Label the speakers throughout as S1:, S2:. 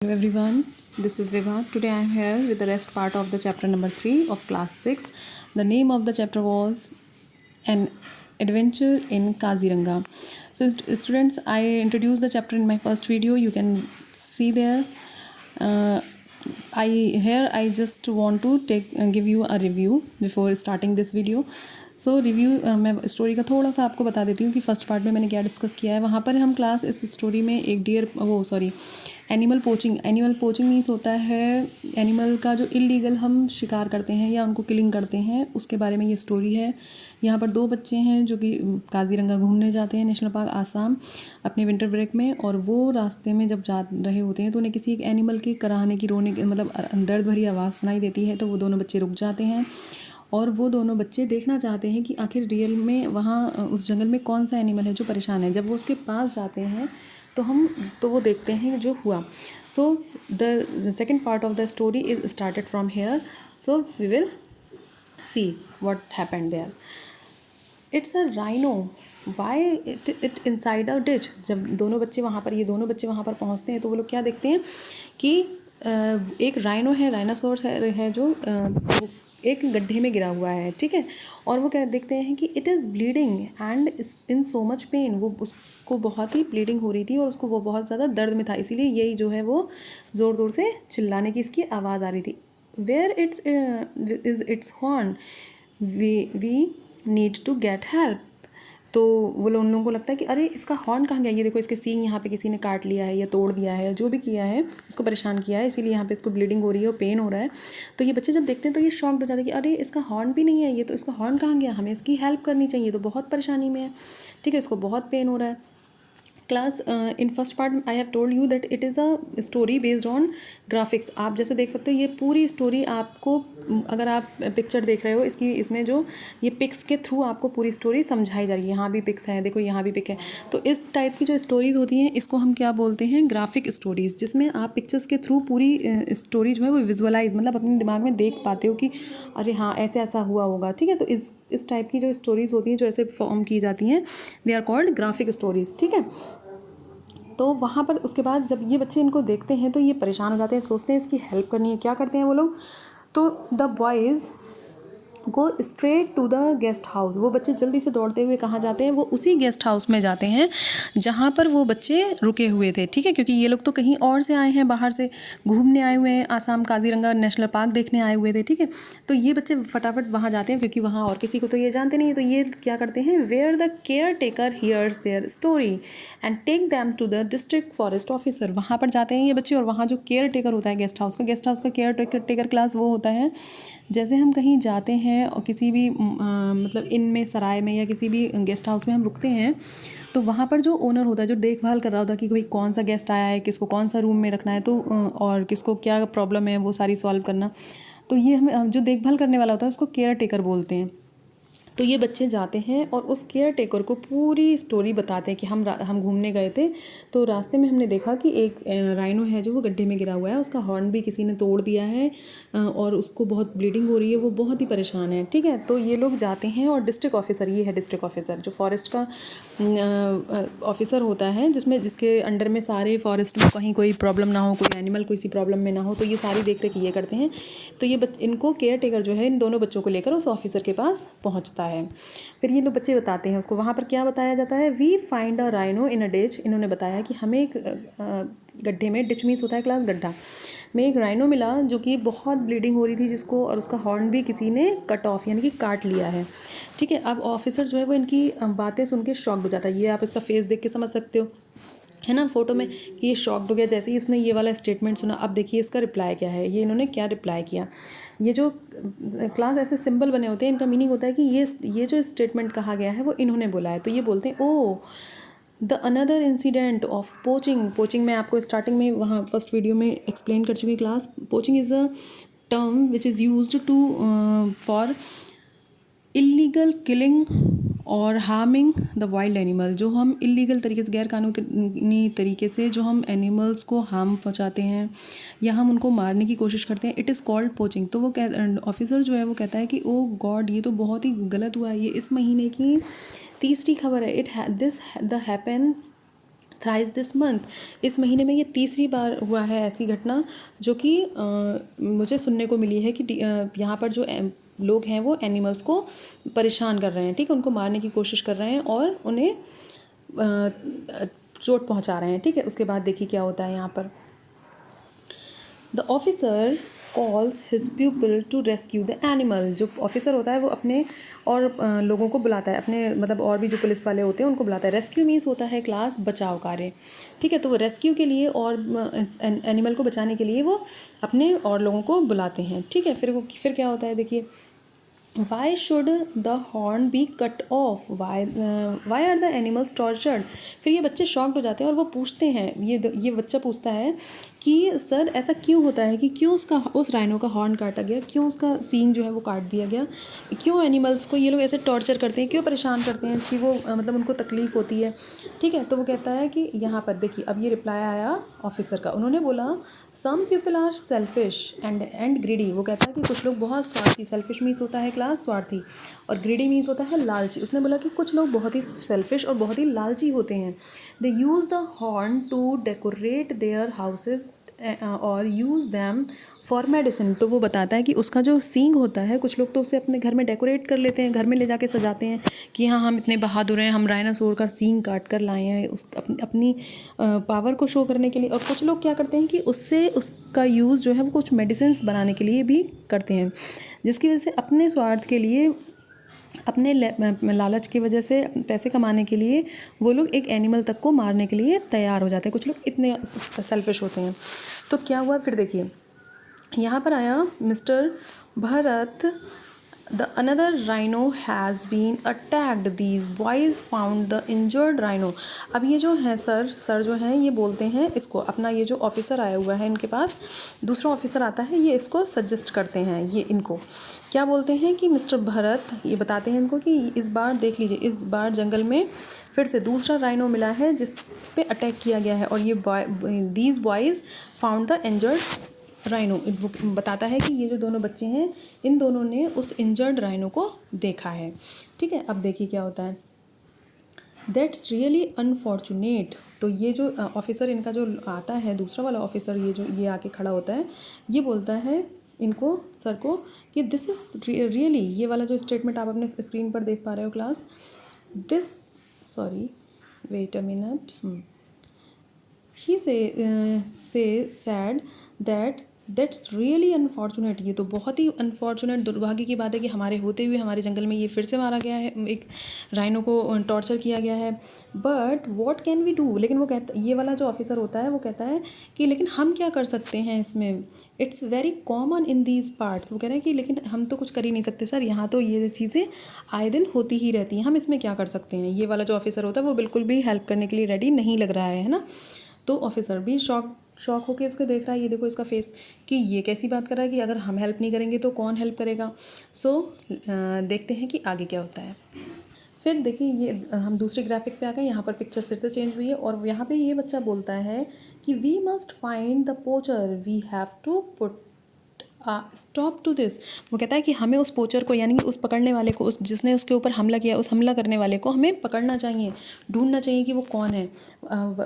S1: everyone, this is Vibha. Today I am here with the rest part of the chapter number 3 of class 6. The name of the chapter was An Adventure in Kaziranga. So students, I introduced the chapter in my first video. You can see there. I just want to give you a review before starting this video. Review मैं story का थोड़ा सा आपको बता देती हूँ कि first part में मैंने क्या डिस्कस किया है। वहाँ पर हम क्लास इस स्टोरी में एक एनिमल पोचिंग मीन्स होता है एनिमल का जो इलीगल हम शिकार करते हैं या उनको किलिंग करते हैं, उसके बारे में ये स्टोरी है। यहाँ पर 2 बच्चे हैं जो कि काजीरंगा घूमने जाते हैं, नेशनल पार्क आसाम, अपने विंटर ब्रेक में। और वो रास्ते में जब जा रहे होते हैं तो उन्हें किसी एक एनिमल के कराहने की, रोने की, मतलब दर्द भरी आवाज़ सुनाई देती है। तो वो दोनों बच्चे रुक जाते हैं और वो दोनों बच्चे देखना चाहते हैं कि आखिर रियल में वहाँ उस जंगल में कौन सा एनिमल है जो परेशान है। जब वो उसके पास जाते हैं तो वो देखते हैं जो हुआ। So the second part of the story is started from here. So we will see what happened there. It's a rhino, why it inside a ditch. जब ये दोनों बच्चे वहाँ पर पहुँचते हैं तो वो लोग क्या देखते हैं कि एक राइनो है, राइनासोर्स है जो एक गड्ढे में गिरा हुआ है, ठीक है। और वो क्या देखते हैं कि it is bleeding and in so much pain. वो उसको बहुत ही ब्लीडिंग हो रही थी और उसको वो बहुत ज़्यादा दर्द में था, इसीलिए यही जो है वो ज़ोर ज़ोर से चिल्लाने की इसकी आवाज़ आ रही थी। Where is its horn, we need to get help. तो वो लोग उन लोगों को लगता है कि अरे इसका हॉर्न कहाँ गया, ये देखो इसके सींग यहाँ पे किसी ने काट लिया है या तोड़ दिया है, जो भी किया है इसको परेशान किया है, इसीलिए यहाँ पे इसको ब्लीडिंग हो रही है और पेन हो रहा है। तो ये बच्चे जब देखते हैं तो ये शॉक्ड हो जाते हैं कि अरे इसका हॉर्न भी नहीं है, ये तो इसका हॉर्न कहाँ गया, हमें इसकी हेल्प करनी चाहिए, तो बहुत परेशानी में है, ठीक है, इसको बहुत पेन हो रहा है। Class in first part I have told you that it is a story based on graphics. आप जैसे देख सकते हो ये पूरी स्टोरी आपको, अगर आप पिक्चर देख रहे हो इसमें जो ये पिक्स के थ्रू आपको पूरी स्टोरी समझाई जा रही है। यहाँ भी पिक्स है, देखो यहाँ भी पिक है। तो इस टाइप की जो स्टोरीज़ होती हैं इसको हम क्या बोलते हैं, ग्राफिक स्टोरीज़, जिसमें आप पिक्चर्स के थ्रू पूरी स्टोरी जो है वो विजुअलाइज, मतलब अपने दिमाग में देख पाते हो कि अरे हाँ ऐसे ऐसा हुआ होगा, ठीक है। तो इस टाइप की जो स्टोरीज़ होती हैं जो ऐसे फॉर्म की जाती हैं, they are called graphic stories, ठीक है। तो वहाँ पर उसके बाद जब ये बच्चे इनको देखते हैं तो ये परेशान हो जाते हैं, सोचते हैं इसकी हेल्प करनी है। क्या करते हैं वो लोग, तो the boys go straight to the guest house. वो बच्चे जल्दी से दौड़ते हुए कहाँ जाते हैं, वो उसी गेस्ट हाउस में जाते हैं जहाँ पर वो बच्चे रुके हुए थे, ठीक है। क्योंकि ये लोग तो कहीं और से आए हैं, बाहर से घूमने आए हुए हैं, आसाम काजीरंगा नेशनल पार्क देखने आए हुए थे, ठीक है। तो ये बच्चे फटाफट वहाँ जाते हैं क्योंकि वहाँ और किसी को तो ये जानते नहीं है। तो ये क्या करते हैं, where the caretaker hears their story and take them to the district forest officer. वहाँ पर जाते हैं ये बच्चे और वहाँ जो केयर टेकर होता है गेस्ट हाउस का केयर टेकर क्लास वो होता है, जैसे हम कहीं जाते हैं और किसी भी मतलब इनमें, सराय में या किसी भी गेस्ट हाउस में हम रुकते हैं, तो वहाँ पर जो ओनर होता है, जो देखभाल कर रहा होता है कि भाई कौन सा गेस्ट आया है, किसको कौन सा रूम में रखना है, तो और किसको क्या प्रॉब्लम है वो सारी सॉल्व करना, तो ये हमें जो देखभाल करने वाला होता है उसको केयर टेकर बोलते हैं। तो ये बच्चे जाते हैं और उस केयर टेकर को पूरी स्टोरी बताते हैं कि हम घूमने गए थे, तो रास्ते में हमने देखा कि एक राइनो है जो वो गड्ढे में गिरा हुआ है, उसका हॉर्न भी किसी ने तोड़ दिया है और उसको बहुत ब्लीडिंग हो रही है, वो बहुत ही परेशान है, ठीक है। तो ये लोग जाते हैं और डिस्ट्रिक्ट ऑफिसर, ये है डिस्ट्रिक्ट ऑफिसर जो फॉरेस्ट का ऑफिसर होता है, जिसके अंडर में सारे फॉरेस्ट में कहीं कोई प्रॉब्लम ना हो, कोई एनिमल किसी प्रॉब्लम में ना हो, तो ये सारी देख रेख ये करते हैं। तो ये इनको केयर टेकर जो है इन दोनों बच्चों को लेकर उस ऑफिसर के पास पहुंचता है। फिर ये लोग बच्चे बताते हैं उसको, वहाँ पर क्या बताया जाता है, we find a rhino in a ditch. इन्होंने बताया कि हमें एक गड्ढे में, डिच मीन्स होता है क्लास गड्ढा में, एक राइनो मिला जो कि बहुत ब्लीडिंग हो रही थी जिसको, और उसका हॉर्न भी किसी ने कट ऑफ यानी कि काट लिया है, ठीक है। अब ऑफिसर जो है वो इनकी बातें सुन के शॉक्ड हो जाता है। ये आप इसका फेस देख के समझ सकते हो, है ना, फोटो में, कि ये शॉक्ड हो गया जैसे ही उसने ये वाला स्टेटमेंट सुना। अब देखिए इसका रिप्लाई क्या है, ये इन्होंने क्या रिप्लाई किया। ये जो क्लास ऐसे सिंबल बने होते हैं, इनका मीनिंग होता है कि ये जो स्टेटमेंट कहा गया है वो इन्होंने बोला है। तो ये बोलते हैं, oh the another incident of poaching मैं आपको स्टार्टिंग में वहाँ फर्स्ट वीडियो में एक्सप्लेन कर चुकी class. Poaching is a term which is used to for illegal killing और हार्मिंग द वाइल्ड एनिमल। जो हम इलीगल तरीके से, गैर कानूनी तरीके से जो हम एनिमल्स को हार्म पहुंचाते हैं या हम उनको मारने की कोशिश करते हैं, इट इज़ कॉल्ड पोचिंग। तो वो ऑफिसर जो है वो कहता है कि ओ गॉड, ये तो बहुत ही गलत हुआ है। ये इस महीने की तीसरी खबर है, this the happen thrice this month, इस महीने में ये तीसरी बार हुआ है ऐसी घटना जो कि मुझे सुनने को मिली है कि यहाँ पर जो लोग हैं वो एनिमल्स को परेशान कर रहे हैं, ठीक है, उनको मारने की कोशिश कर रहे हैं और उन्हें चोट पहुँचा रहे हैं, ठीक है। उसके बाद देखिए क्या होता है यहाँ पर। The officer calls his people to rescue the animal. जो ऑफिसर होता है वो अपने और लोगों को बुलाता है, अपने मतलब और भी जो पुलिस वाले होते हैं उनको बुलाता है। रेस्क्यू मीन्स होता है क्लास बचाव कार्य, ठीक है। तो वो रेस्क्यू के लिए और एनिमल को बचाने के लिए वो अपने और लोगों को बुलाते हैं, ठीक है। फिर क्या होता है देखिए। Why should the horn be cut off? Why are the animals tortured? फिर ये बच्चे शॉक्ड हो जाते हैं और वो पूछते हैं, ये बच्चा पूछता है कि सर ऐसा क्यों होता है कि क्यों उस राइनो का हॉर्न काटा गया, क्यों उसका सींग जो है वो काट दिया गया, क्यों एनिमल्स को ये लोग ऐसे टॉर्चर करते हैं, क्यों परेशान करते हैं कि वो मतलब उनको तकलीफ़ होती है, ठीक है। तो वो कहता है कि यहाँ पर देखिए अब ये रिप्लाई आया ऑफिसर का। उन्होंने बोला some people are selfish and greedy. वो कहता है कि कुछ लोग बहुत स्वार्थी, सेल्फिश मीन्स होता है क्लास स्वार्थी, और ग्रीडी मीन्स होता है लालची। उसने बोला कि कुछ लोग बहुत ही सेल्फिश और बहुत ही लालची होते हैं। They use the horn to decorate their houses और यूज़ दैम फॉर मेडिसिन। तो वो बताता है कि उसका जो सींग होता है, कुछ लोग तो उसे अपने घर में डेकोरेट कर लेते हैं, घर में ले जाके सजाते हैं कि हाँ हम इतने बहादुर हैं, हम डायनासोर का सींग काट कर लाए हैं अपनी पावर को शो करने के लिए। और कुछ लोग क्या करते हैं कि उसका यूज़ जो है वो कुछ मेडिसिन बनाने के लिए भी करते हैं, जिसकी वजह से अपने स्वार्थ के लिए, अपने लालच की वजह से, पैसे कमाने के लिए वो लोग एक एनिमल तक को मारने के लिए तैयार हो जाते हैं। कुछ लोग इतने सेल्फिश होते हैं। तो क्या हुआ फिर देखिए, यहाँ पर आया mister Bharat. The another rhino has been attacked, these boys found the injured rhino. अब ये जो है सर जो हैं ये बोलते हैं इसको, अपना ये जो ऑफिसर आया हुआ है इनके पास, दूसरा ऑफिसर आता है, ये इसको सजेस्ट करते हैं, ये इनको क्या बोलते हैं कि मिस्टर भरत ये बताते हैं इनको कि इस बार देख लीजिए, इस बार जंगल में फिर से दूसरा राइनो मिला है जिस पे अटैक किया गया है, और ये these boys found the injured rhino. बताता है कि ये जो दोनों बच्चे हैं इन दोनों ने उस इंजर्ड राइनो को देखा है, ठीक है। अब देखिए क्या होता है। That's really unfortunate. तो ये जो ऑफिसर इनका जो आता है, दूसरा वाला ऑफिसर, ये आके खड़ा होता है, ये बोलता है इनको, सर को, कि दिस इज़ रियली, ये वाला जो स्टेटमेंट आप अपने स्क्रीन पर देख पा रहे हो class, this sorry wait a minute, he say said that's really unfortunate. ये तो बहुत ही अनफॉर्चुनेट, दुर्भाग्य की बात है कि हमारे होते हुए हमारे जंगल में ये फिर से मारा गया है, एक राइनो को टॉर्चर किया गया है। But what can we do, लेकिन वो कहता, ये वाला जो ऑफिसर होता है वो कहता है कि लेकिन हम क्या कर सकते हैं इसमें, it's very common in these parts. वो कह रहे हैं कि लेकिन हम तो कुछ कर ही नहीं सकते सर, यहाँ तो ये चीज़ें आए दिन होती ही रहती हैं, हम इसमें क्या कर सकते हैं। ये वाला जो ऑफिसर होता है वो बिल्कुल भी हेल्प करने के लिए रेडी नहीं लग रहा है ना। तो ऑफिसर भी शॉक होके उसको देख रहा है, ये देखो इसका फेस, कि ये कैसी बात कर रहा है कि अगर हम हेल्प नहीं करेंगे तो कौन हेल्प करेगा। सो देखते हैं कि आगे क्या होता है। फिर देखिए ये हम दूसरे ग्राफिक पे आ गए, यहाँ पर पिक्चर फिर से चेंज हुई है और यहाँ पे ये बच्चा बोलता है कि we must find the poacher, we have to put stop to this. वो कहता है कि हमें उस पोचर को, यानी कि उस पकड़ने वाले को, उस जिसने उसके ऊपर हमला किया, उस हमला करने वाले को हमें पकड़ना चाहिए, ढूंढना चाहिए कि वो कौन है।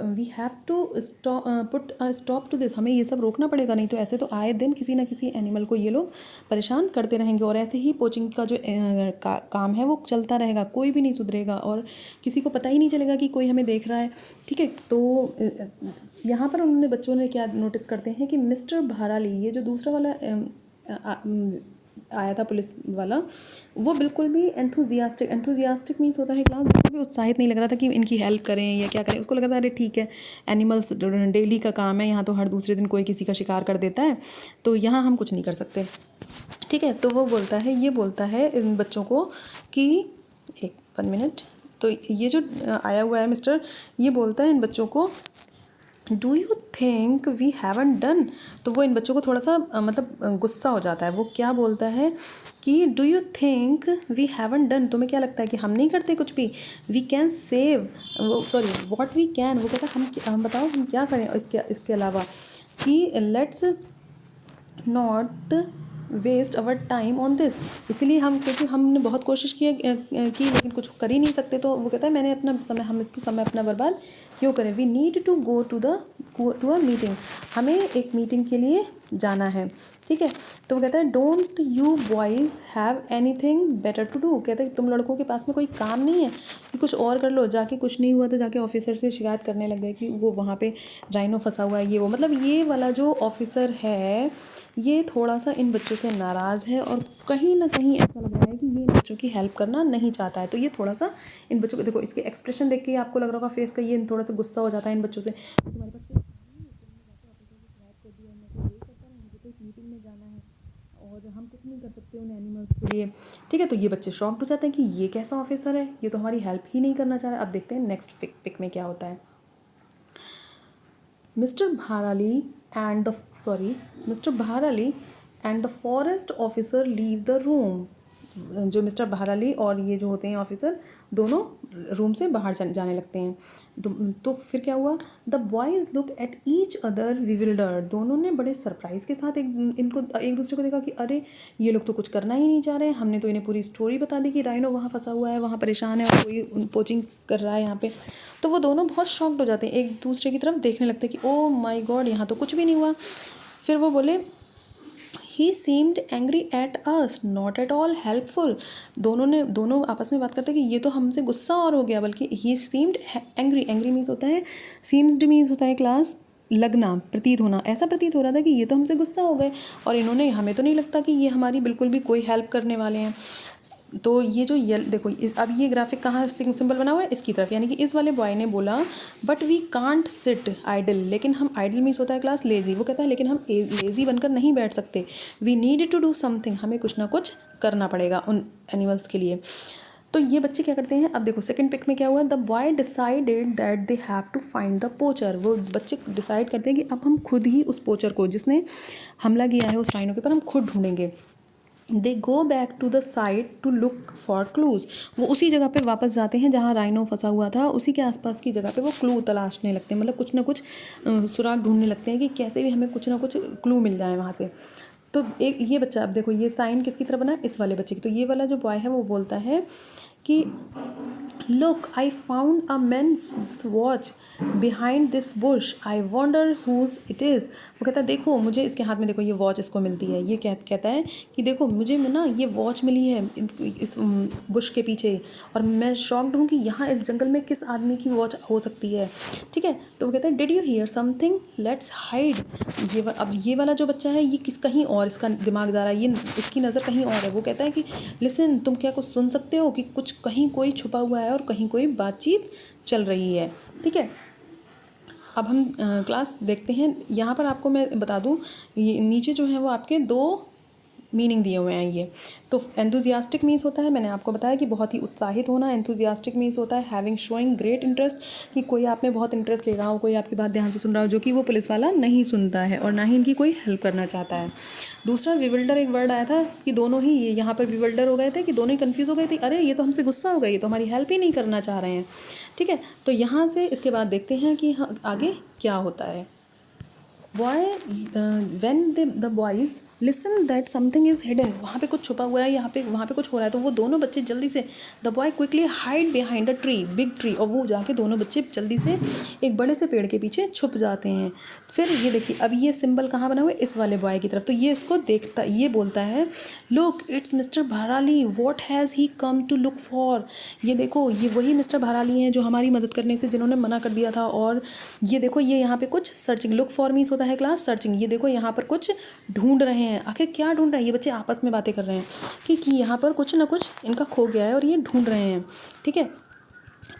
S1: We have to put stop to this, हमें ये सब रोकना पड़ेगा, नहीं तो ऐसे तो आए दिन किसी ना किसी एनिमल को ये लोग परेशान करते रहेंगे और ऐसे ही पोचिंग का जो काम है वो चलता रहेगा, कोई भी नहीं सुधरेगा और किसी को पता ही नहीं चलेगा कि कोई हमें देख रहा है, ठीक है। तो यहाँ पर उन्होंने, बच्चों ने क्या नोटिस करते हैं कि मिस्टर भाराली, ये जो दूसरा वाला आया था पुलिस वाला, वो बिल्कुल भी एंथुजियास्टिक मीन्स होता है क्लास, बिल्कुल भी उत्साहित नहीं लग रहा था कि इनकी हेल्प करें या क्या करें। उसको लग रहा था अरे ठीक है, एनिमल्स डेली का काम है, यहाँ तो हर दूसरे दिन कोई किसी का शिकार कर देता है, तो यहाँ हम कुछ नहीं कर सकते, ठीक है। तो वो बोलता है, ये बोलता है इन बच्चों को कि 1 मिनट, तो ये जो आया हुआ है मिस्टर, ये बोलता है इन बच्चों को, do you think we haven't done. तो वो इन बच्चों को थोड़ा सा मतलब गुस्सा हो जाता है। वो क्या बोलता है कि do you think we haven't done, तुम्हें क्या लगता है कि हम नहीं करते कुछ भी। We can save, sorry what we can, वो कहता है हम बताओ हम क्या करें इसके अलावा, कि let's not waste our time on this. इसलिए क्योंकि हमने बहुत कोशिश की लेकिन कुछ कर ही नहीं सकते। तो वो कहता है मैंने अपना समय, हम इस पर समय अपना बर्बाद क्यों करें? We need to go to a meeting, हमें एक मीटिंग के लिए जाना है, ठीक है। तो वो कहता है don't you boys have anything better to do, कहते हैं तुम लड़कों के पास में कोई काम नहीं है कि कुछ और कर लो, जाके कुछ नहीं हुआ तो जाके ऑफिसर से शिकायत करने लग गए कि वो वहाँ पे राइनो फंसा हुआ है, ये वो। मतलब ये वाला जो ऑफिसर है ये थोड़ा सा इन बच्चों से नाराज़ है और कहीं ना कहीं ऐसा लग रहा है कि ये इन बच्चों की हेल्प करना नहीं चाहता है। तो ये थोड़ा सा इन बच्चों को देखो, इसके एक्सप्रेशन देख के ही आपको लग रहा होगा फेस का, ये थोड़ा सा गुस्सा हो जाता है इन बच्चों से। तुम्हारे पास कोई काम नहीं है, तुमने जाके ऑफिसर से शिकायत कर दिया, मैं तो यही करता हूँ, मुझे तो एक मीटिंग में जाना है और हम कुछ नहीं कर सकते उन एनिमल्स के लिए, ठीक है। तो ये बच्चे शॉक्ड हो जाते हैं कि ये कैसा ऑफिसर है, ये तो हमारी हेल्प ही नहीं करना चाह रहा है। अब देखते हैं नेक्स्ट पिक में क्या होता है। Mr. Bharali and the forest officer leave the room. जो मिस्टर बहराली और ये जो होते हैं ऑफिसर दोनों रूम से बाहर जाने लगते हैं। तो फिर क्या हुआ? The boys look at each other bewildered, दोनों ने बड़े सरप्राइज़ के साथ एक दूसरे को देखा कि अरे ये लोग तो कुछ करना ही नहीं चाह रहे हैं, हमने तो इन्हें पूरी स्टोरी बता दी कि राइनो वहाँ फंसा हुआ है, वहाँ परेशान है और कोई पोचिंग कर रहा है यहाँ पे। तो वो दोनों बहुत शॉक्ड हो जाते हैं, एक दूसरे की तरफ देखने लगते हैं कि ओ माई गॉड यहाँ तो कुछ भी नहीं हुआ। फिर वो बोले he seemed angry at us not at all helpful, दोनों आपस में बात करते हैं कि ये तो हमसे गुस्सा और हो गया, बल्कि ही सीम्ड एंग्री मीन्स होता है, सीम्ड मीन्स होता है क्लास लगना, प्रतीत होना। ऐसा प्रतीत हो रहा था कि ये तो हमसे गुस्सा हो गए और इन्होंने, हमें तो नहीं लगता कि ये हमारी बिल्कुल भी कोई हेल्प करने वाले हैं। तो ये जो देखो अब ये ग्राफिक कहाँ सिंबल बना हुआ है, इसकी तरफ, यानी कि इस वाले बॉय ने बोला but we can't sit idle, लेकिन हम आइडल मीन्स होता है क्लास लेज़ी, वो कहता है लेकिन हम लेज़ी बनकर नहीं बैठ सकते, we need to do something, हमें कुछ ना कुछ करना पड़ेगा उन एनिमल्स के लिए। तो ये बच्चे क्या करते हैं? अब देखो सेकंड पिक में क्या हुआ, the boy decided that they have to find the poacher, वो बच्चे डिसाइड करते हैं कि अब हम खुद ही उस पोचर को, जिसने हमला किया है उस राइनो के ऊपर, हम खुद ढूंढेंगे। They go back to the site to look for clues, वो उसी जगह पे वापस जाते हैं जहाँ राइनो फंसा हुआ था, उसी के आसपास की जगह पे वो क्लू तलाशने लगते हैं, मतलब कुछ ना कुछ सुराग ढूंढने लगते हैं कि कैसे भी हमें कुछ ना कुछ क्लू मिल जाए वहाँ से। तो एक ये बच्चा, अब देखो ये साइन किसकी तरह बना है? इस वाले बच्चे की। तो ये वाला जो बॉय है वो बोलता है कि look I found a man's watch behind this bush, I wonder whose it is, वो कहता है देखो मुझे इसके हाथ में, देखो ये वॉच इसको मिलती है, ये कहता है कि देखो मुझे ना ये वॉच मिली है इस बुश के पीछे और मैं शॉक्ड हूँ कि यहाँ इस जंगल में किस आदमी की वॉच हो सकती है, ठीक है। तो वो कहता है did you here something, let's hide. अब ये वाला जो बच्चा है ये कहीं और इसका दिमाग जा रहा है, ये इसकी नज़र कहीं और है। वो कहता है कि लिसन, तुम क्या कुछ सुन सकते हो कि कुछ कहीं कोई छुपा हुआ है और कहीं कोई बातचीत चल रही है, ठीक है। अब हम क्लास देखते हैं। यहाँ पर आपको मैं बता दूँ, ये नीचे जो है वो आपके दो मीनिंग दिए हुए हैं। ये तो एंथुजियास्टिक मीन्स होता है, मैंने आपको बताया कि बहुत ही उत्साहित होना। एंथुजियास्टिक मीन्स होता है हैविंग शोइंग ग्रेट इंटरेस्ट, कि कोई आप में बहुत इंटरेस्ट ले रहा हो, कोई आपकी बात ध्यान से सुन रहा हो, जो कि वो पुलिस वाला नहीं सुनता है और ना ही इनकी कोई हेल्प करना चाहता है। दूसरा विविल्डर, एक वर्ड आया था कि दोनों ही यहाँ पर विविल्डर हो गए थे, कि दोनों ही कन्फ्यूज़ हो गए थे, अरे ये तो हमसे गुस्सा हो गई, ये तो हमारी हेल्प ही नहीं करना चाह रहे हैं, ठीक है। तो यहाँ से इसके बाद देखते हैं कि आगे क्या होता है। when the boys listen that something is hidden, वहाँ पे कुछ छुपा हुआ है, वहाँ पे कुछ हो रहा है, तो वो दोनों बच्चे जल्दी से the boy quickly hide behind a tree, big tree, और वो जाके दोनों बच्चे जल्दी से एक बड़े से पेड़ के पीछे छुप जाते हैं। फिर ये देखिए, अब ये सिंबल कहाँ बना हुआ है? इस वाले बॉय की तरफ। तो ये इसको देखता, ये बोलता है look it's mister Bharali, what has he come to look for, ये देखो ये वही मिस्टर भराली हैं जो हमारी मदद करने से जिन्होंने मना कर दिया था, और ये देखो ये यहाँ पे कुछ सर्चिंग, लुक फॉर मीन्स होता है क्लास सर्चिंग, ये देखो यहाँ पर कुछ ढूंढ रहे हैं। आखिर क्या ढूंढ रहे हैं? ये बच्चे आपस में बातें कर रहे हैं कि यहाँ पर कुछ ना कुछ इनका खो गया है और ये ढूंढ रहे हैं, ठीक है।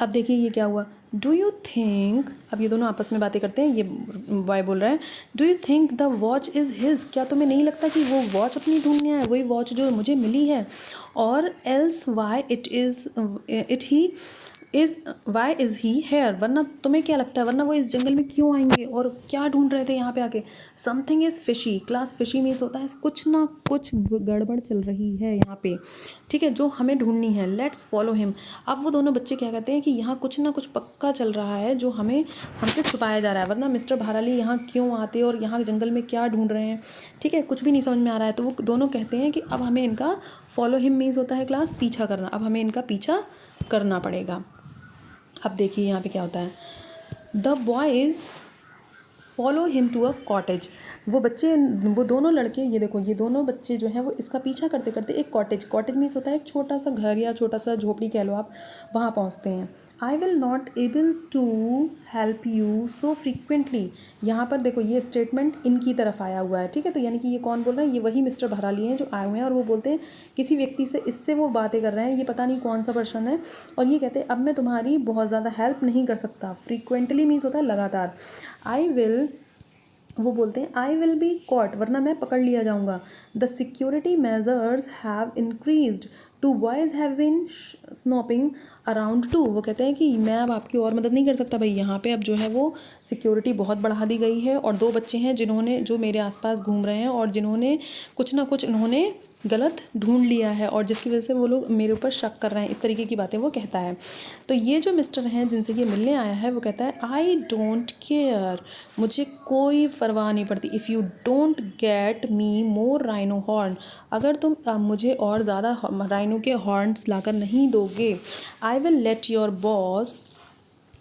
S1: अब देखिए ये क्या हुआ, डू यू थिंक, अब ये दोनों आपस में बातें करते हैं, ये बॉय बोल रहा है do you think the watch is his, क्या तुम्हें नहीं लगता कि वो वॉच अपनी ढूंढने आया है, वही वॉच जो मुझे मिली है, और else why why is he here, वरना तुम्हें क्या लगता है, वरना वो इस जंगल में क्यों आएंगे और क्या ढूंढ रहे थे यहाँ पे आके। Something is fishy, class fishy means होता है कुछ ना कुछ गड़बड़ चल रही है यहाँ पे, ठीक है, जो हमें ढूंढनी है। Let's follow him. अब वो दोनों बच्चे क्या कहते हैं कि यहाँ कुछ ना कुछ पक्का चल रहा है जो हमसे छुपाया जा रहा है, वरना मिस्टर भराली यहाँ क्यों आते और यहाँ जंगल में क्या ढूंढ रहे हैं, ठीक है, कुछ भी नहीं समझ में आ रहा है। तो वो दोनों कहते हैं कि अब हमें इनका फॉलो हिम मीन्स होता है क्लास पीछा करना, अब हमें इनका पीछा करना पड़ेगा। अब देखिए यहाँ पे क्या होता है, the boys follow him to a cottage. वो दोनों लड़के, ये देखो ये दोनों बच्चे जो हैं वो इसका पीछा करते करते एक कॉटेज मीन्स होता है एक छोटा सा घर या छोटा सा झोपड़ी कह लो आप, वहाँ पहुँचते हैं। I will not able to help you so frequently. यहाँ पर देखो ये स्टेटमेंट इनकी तरफ आया हुआ है, ठीक है। तो यानी कि ये कौन बोल रहा है, ये वही मिस्टर भराली हैं जो आए हुए हैं और वो बोलते हैं किसी व्यक्ति से, इससे वो बातें कर रहे हैं, ये पता नहीं कौन सा पर्सन है। और ये कहते हैं अब मैं तुम्हारी बहुत ज़्यादा हेल्प नहीं कर सकता। फ्रीक्वेंटली मीन्स होता है लगातार। वो बोलते हैं आई विल बी कॉट, वरना मैं पकड़ लिया जाऊंगा। The security measures have increased, two boys have been snooping around too. वो कहते हैं कि मैं अब आपकी और मदद नहीं कर सकता भाई, यहाँ पे अब जो है वो सिक्योरिटी बहुत बढ़ा दी गई है और 2 बच्चे हैं जो मेरे आसपास घूम रहे हैं और जिन्होंने कुछ ना कुछ उन्होंने गलत ढूंढ लिया है और जिसकी वजह से वो लोग मेरे ऊपर शक कर रहे हैं, इस तरीके की बातें वो कहता है। तो ये जो मिस्टर हैं जिनसे ये मिलने आया है वो कहता है आई डोंट केयर, मुझे कोई परवाह नहीं पड़ती। If you don't get me more rhino horn, अगर तुम मुझे और ज़्यादा राइनो के हॉर्न्स लाकर नहीं दोगे, I will let your boss,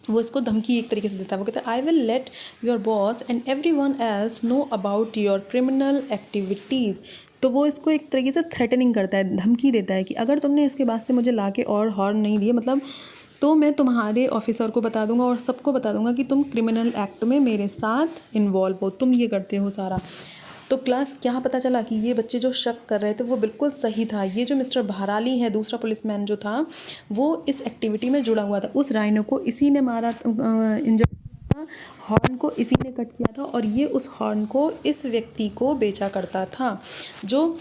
S1: वो इसको धमकी एक तरीके से देता है। वो कहता है I will let your boss and every one else know about your criminal activities. तो वो इसको एक तरीके से थ्रेटनिंग करता है, धमकी देता है कि अगर तुमने इसके बाद से मुझे ला के और हॉर्न नहीं दिए, मतलब तो मैं तुम्हारे ऑफिसर को बता दूंगा और सबको बता दूंगा कि तुम क्रिमिनल एक्ट में मेरे साथ इन्वॉल्व हो, तुम ये करते हो सारा। तो क्लास क्या पता चला कि ये बच्चे जो शक कर रहे थे वो बिल्कुल सही था। ये जो मिस्टर भराली है, दूसरा पुलिसमैन जो था, वो इस एक्टिविटी में जुड़ा हुआ था। उस राइनो को इसी ने मारा, इंजर्ड किया था, हॉर्न को इसी ने कट किया था और ये उस हॉर्न को इस व्यक्ति को बेचा करता था, जो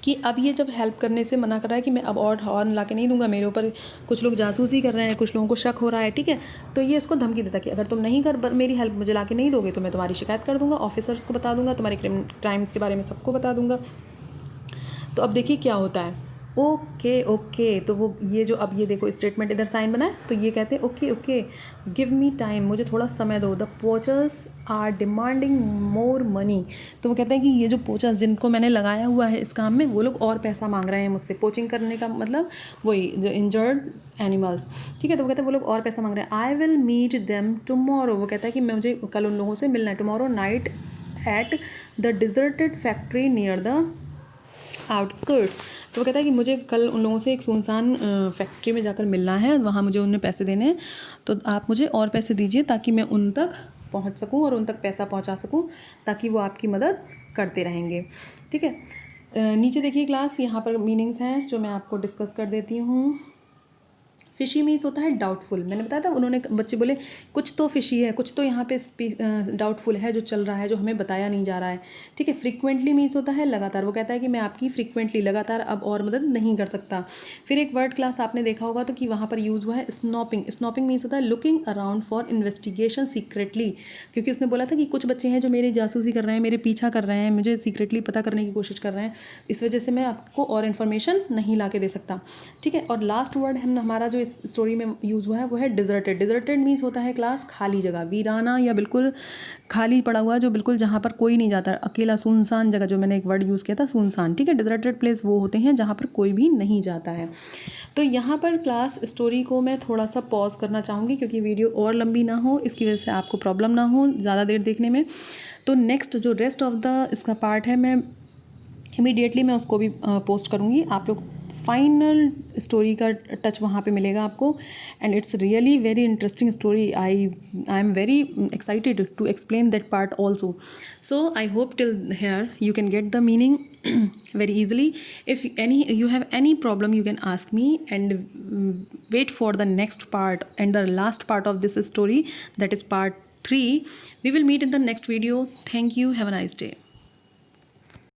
S1: कि अब ये जब हेल्प करने से मना कर रहा है कि मैं अब और हॉर्न ला के नहीं दूंगा, मेरे ऊपर कुछ लोग जासूसी कर रहे हैं, कुछ लोगों को शक हो रहा है, ठीक है। तो ये इसको धमकी देता कि अगर तुम नहीं मेरी हेल्प मुझे ला के नहीं दोगे तो मैं तुम्हारी शिकायत कर दूंगा, ऑफिसर्स को बता दूंगा, तुम्हारे क्राइम्स के बारे में सबको बता दूंगा। तो अब देखिए क्या होता है। ओके, तो वो ये जो अब ये देखो स्टेटमेंट इधर साइन बना है, तो ये कहते हैं ओके गिव मी टाइम, मुझे थोड़ा समय दो। The poachers are demanding more money. तो वो कहते हैं कि ये जो पोचर्स जिनको मैंने लगाया हुआ है इस काम में, वो लोग और पैसा मांग रहे हैं मुझसे। पोचिंग करने का मतलब वही जो इंजर्ड एनिमल्स, ठीक है। तो वो कहते हैं वो लोग और पैसा मांग रहे हैं। I will meet them tomorrow. वो कहता है कि मुझे कल उन लोगों से मिलना है, tomorrow night at the deserted factory near the outskirts. तो वो कहता है कि मुझे कल उन लोगों से एक सुनसान फैक्ट्री में जाकर मिलना है, वहाँ मुझे उन्हें पैसे देने हैं, तो आप मुझे और पैसे दीजिए ताकि मैं उन तक पहुँच सकूँ और उन तक पैसा पहुँचा सकूँ, ताकि वो आपकी मदद करते रहेंगे, ठीक है। नीचे देखिए क्लास, यहाँ पर मीनिंग्स हैं जो मैं आपको डिस्कस कर देती हूँ। फिशी मीन्स होता है डाउटफुल। मैंने बताया था, उन्होंने बच्चे बोले कुछ तो फिशी है, कुछ तो यहाँ पे डाउटफुल है जो चल रहा है, जो हमें बताया नहीं जा रहा है, ठीक है। फ्रीक्वेंटली मीन्स होता है लगातार। वो कहता है कि मैं आपकी फ्रीक्वेंटली लगातार अब और मदद नहीं कर सकता। फिर एक वर्ड क्लास आपने देखा होगा तो कि वहाँ पर यूज़ हुआ है स्नॉपिंग। स्नॉपिंग मीन्स होता है looking around for investigation secretly, क्योंकि उसने बोला था कि कुछ बच्चे हैं जो मेरी जासूसी कर रहे हैं, मेरे पीछा कर रहे हैं, मुझे सीक्रेटली पता करने की कोशिश कर रहे हैं, इस वजह से मैं आपको और इन्फॉर्मेशन नहीं ला के दे सकता, ठीक है। और लास्ट वर्ड हमारा जो इस स्टोरी में यूज़ हुआ है वो है डिजर्टेड। डिजर्टेड मीन्स होता है क्लास खाली जगह, वीराना या बिल्कुल खाली पड़ा हुआ, जो बिल्कुल जहाँ पर कोई नहीं जाता, अकेला सुनसान जगह, जो मैंने एक वर्ड यूज़ किया था सुनसान, ठीक है। डिजर्टेड प्लेस वो होते हैं जहाँ पर कोई भी नहीं जाता है। तो यहाँ पर क्लास स्टोरी को मैं थोड़ा सा पॉज करना चाहूँगी क्योंकि वीडियो और लंबी ना हो, इसकी वजह से आपको प्रॉब्लम ना हो ज़्यादा देर देखने में। तो नेक्स्ट जो रेस्ट ऑफ द इसका पार्ट है, मैं इमीडिएटली मैं उसको भी पोस्ट करूँगी। आप लोग फाइनल स्टोरी का टच वहाँ पे मिलेगा आपको, and it's really very interesting story. I am very excited to explain that part also. So I hope till here you can get the meaning very easily. If you have any problem, you can ask me, and wait for the next part and the last part of this story, that is part 3. We will meet in the next video. Thank you. Have a nice day.